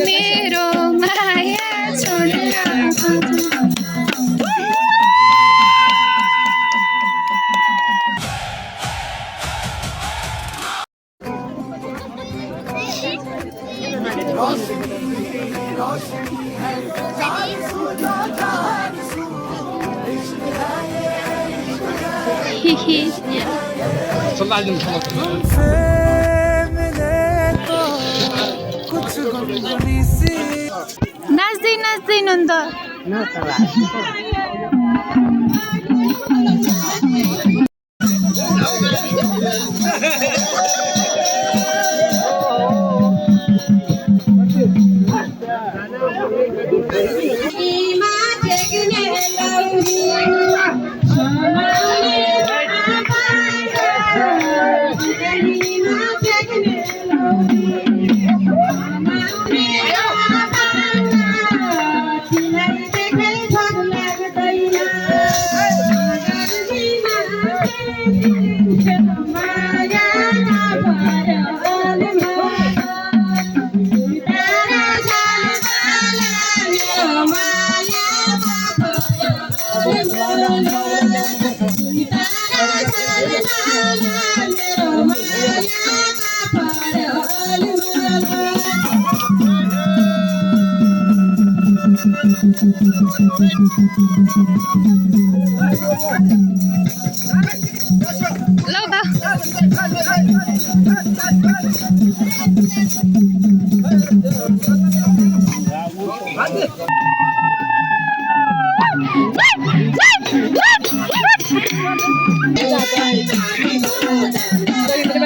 मेरो माया छोड्न नाच्दै नाच्दै नन्द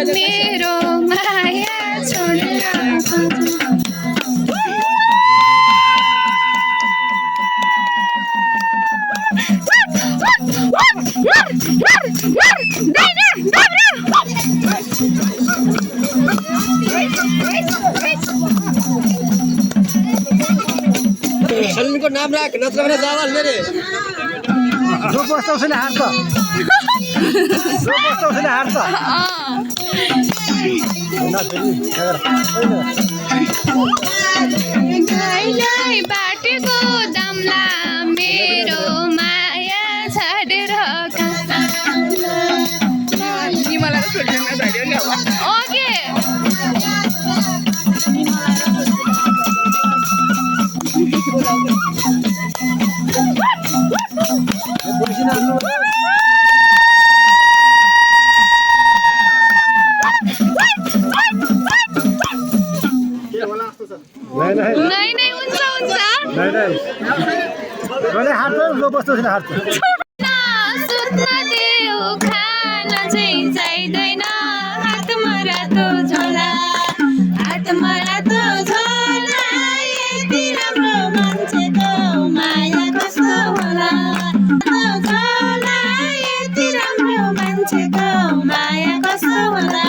मेरो माया छोड्न सलीमको नाम राख नत्र भने दावाल मेरे जो बस्छ उसले हार्छ जो बस्छ उसले हार्छ गाईलाई बाटेको दामला मेरो माया छाडेर ओके नहीं नहीं हुन्छ हुन्छ सुत्न देऊ खान चाहिँ चाहिँदैन हातमा रातो झोला यति राम्रो मान्छेको माया कस्तो होला झोला यति राम्रो मान्छेको माया कस्तो होला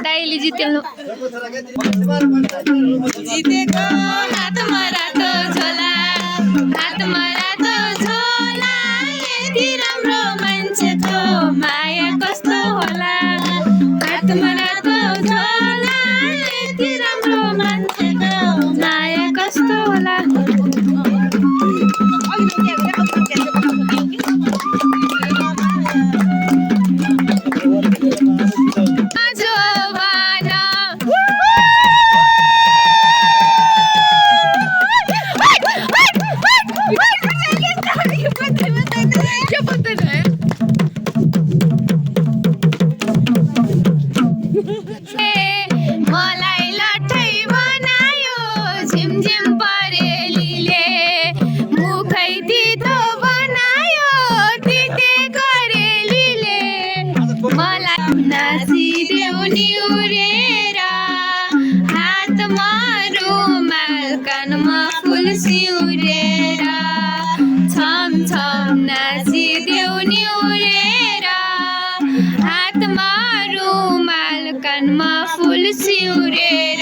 दाइले जित्यो जितेको हातमा रातो झोला यति राम्रो मान्छेको माया कस्तो होला हातमा रातो झोला यति राम्रो मान्छेको माया कस्तो होला रे